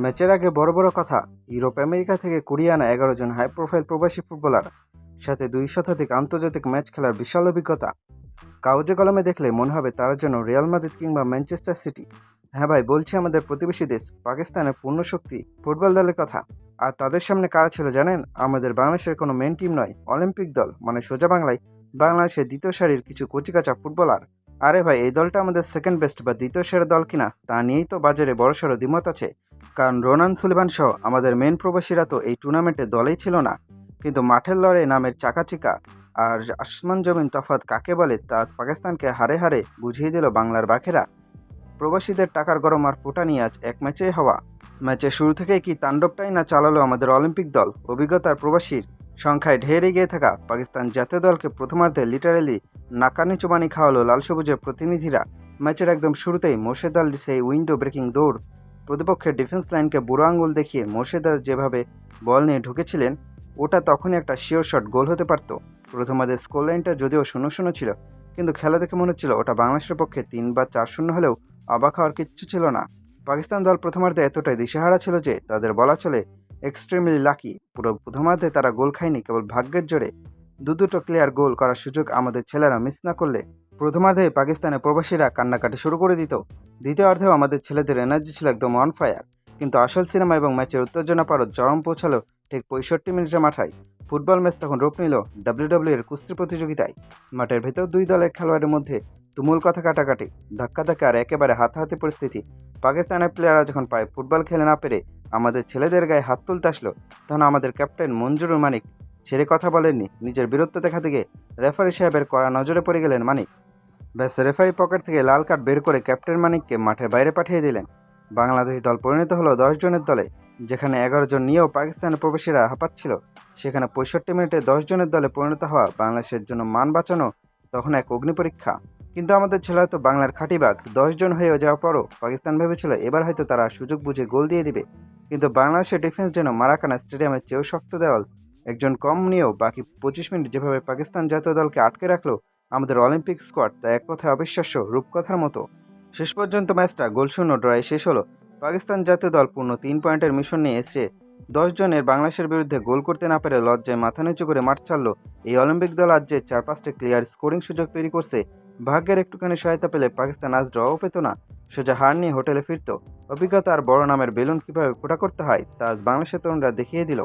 ম্যাচের আগে বড় বড় কথা। ইউরোপ আমেরিকা থেকে কুড়িয়ে আনা 11 জন হাই প্রোফাইল প্রবাসী ফুটবলার, সাথে 2 শতাধিক আন্তর্জাতিক ম্যাচ খেলার বিশাল অভিজ্ঞতা। কাগজে কলমে দেখলে মনে হবে তারা যেন রিয়াল মাদ্রিদ কিংবা ম্যানচেস্টার সিটি। হ্যাঁ ভাই, বলছি আমাদের প্রতিবেশী দেশ পাকিস্তানের পূর্ণ শক্তি ফুটবল দলের কথা। আর তাদের সামনে কারা ছিল জানেন? আমাদের বাংলাদেশের কোনো মেন টিম নয়, অলিম্পিক দল, মানে সোজা বাংলায় বাংলাদেশের দ্বিতীয় সারির কিছু কচিকাঁচা ফুটবলার। আরে ভাই, এই দলটা আমাদের সেকেন্ড বেস্ট বা দ্বিতীয় সেরা দল কিনা তা নিয়েই তো বাজারে বড়সড় দ্বিমত আছে। কারণ রোনান সুলিভান সহ আমাদের মেন প্রবাসীরা তো এই টুর্নামেন্টে দলেই ছিল না। কিন্তু মাঠের লড়াই নামের চাকাচিকা আর আসমান জমিন তফাৎ কাকে বলে তা আজ পাকিস্তানকে হারে হারে বুঝিয়ে দিল বাংলার বাঘেরা। প্রবাসীদের টাকার গরম আর ফোটা নিয়ে আজ এক ম্যাচেই হওয়া। ম্যাচের শুরু থেকেই কি তাণ্ডবটাই না চালালো আমাদের অলিম্পিক দল। অভিজ্ঞতার প্রবাসীর সংখ্যায় ঢের এগিয়ে থাকা পাকিস্তান জাতীয় দলকে প্রথমার্ধে লিটারেলি নাকানি চুবানি খাওয়ালো লাল সবুজের প্রতিনিধিরা। ম্যাচের একদম শুরুতেই মোর্শেদ আলী সেই উইন্ডো ব্রেকিং দৌড়, প্রতিপক্ষের ডিফেন্স লাইনকে বুড়ো আঙুল দেখিয়ে মোর্শেদ আলী যেভাবে বল নিয়ে ঢুকেছিলেন, ওটা তখনই একটা শিওর শট গোল হতে পারত। প্রথমার্ধের স্কোর লাইনটা যদিও 0-0 ছিল, কিন্তু খেলা দেখে মনে হচ্ছিল ওটা বাংলাদেশের পক্ষে 3 বা 4-0 হলেও অবাক হওয়ার কিচ্ছু ছিল না। পাকিস্তান দল প্রথমার্ধে এতটাই দিশেহারা ছিল যে তাদের বলা চলে এক্সট্রিমলি লাকি। পুরো প্রথমার্ধে তারা গোল খায়নি কেবল ভাগ্যের জোরে। দুটো ক্লিয়ার গোল করার সুযোগ আমাদের ছেলেরা মিস না করলে প্রথমার্ধে পাকিস্তানের প্রবাসীরা কান্নাকাটি শুরু করে দিত। দ্বিতীয় অর্ধেও আমাদের ছেলেদের এনার্জি ছিল একদম অন ফায়ার। কিন্তু আসল সিনেমা এবং ম্যাচের উত্তেজনা পারদ চরম পৌঁছালো ঠিক 65 মিনিটের মাথায়। ফুটবল ম্যাচ তখন রূপ নিল ডাব্লিউডাব্লিউ এর কুস্তি প্রতিযোগিতায়। মাঠের ভেতর দুই দলের খেলোয়াড়ের মধ্যে তুমুল কথা কাটাকাটি, ধাক্কাধাক্কি আর একেবারে হাতাহাতি পরিস্থিতি। পাকিস্তানের প্লেয়াররা যখন পায় ফুটবল খেলে না পেরে আমাদের ছেলেদের গায়ে হাত তুলতে আসলো, তখন আমাদের ক্যাপ্টেন মঞ্জুরুর মানিক ছেড়ে কথা বলেননি। নিজের বীরত্ব দেখাতে গিয়ে রেফারি সাহেবের কড়া নজরে পড়ে গেলেন মানিক। ব্যাস, রেফারি পকেট থেকে লাল কার্ড বের করে ক্যাপ্টেন মানিককে মাঠের বাইরে পাঠিয়ে দিলেন। বাংলাদেশ দল পরিণত হলো 10 জনের দলে। যেখানে 11 জন নিয়েও পাকিস্তানের প্রবাসীরা হাঁপাচ্ছিল, সেখানে 65 মিনিটে 10 জনের দলে পরিণত হওয়া বাংলাদেশের জন্য মান বাঁচানো তখন এক অগ্নিপরীক্ষা। কিন্তু আমাদের ছেলেরা তো বাংলার খাঁটিবাগ। 10 জন হয়ে যাওয়ার পরও পাকিস্তান ভেবেছিল এবার হয়তো তারা সুযোগ বুঝে গোল দিয়ে দিবে। কিন্তু বাংলাদেশের ডিফেন্স যেন মারাকানা স্টেডিয়ামের চেয়েও শক্ত দেওয়াল। একজন কম নিয়েও বাকি 25 মিনিট যেভাবে পাকিস্তান জাতীয় দলকে আটকে রাখলো আমাদের অলিম্পিক স্কোয়াড, তা এক কথায় অবিশ্বাস্য, রূপকথার মতো। শেষ পর্যন্ত ম্যাচটা গোলশূন্য ড্রয়ে শেষ হলো। পাকিস্তান জাতীয় দল পূর্ণ 3 পয়েন্টের মিশন নিয়ে এসে 10 জনের বাংলাদেশের বিরুদ্ধে গোল করতে না পেরে লজ্জায় মাথা নিচু করে মাঠ ছাড়লো। এই অলিম্পিক দল আজ যে 4-5টা ক্লিয়ার স্কোরিং সুযোগ তৈরি করছে, ভাগ্যের একটুখানি সহায়তা পেলে পাকিস্তান আজ ড্রও পেত না, সোজা হার নিয়ে হোটেলে ফিরত। অভিজ্ঞতা আর বড় নামের বেলুন কীভাবে ফোটা করতে হয় তা আজ বাংলাদেশের তরুণরা দেখিয়ে দিল।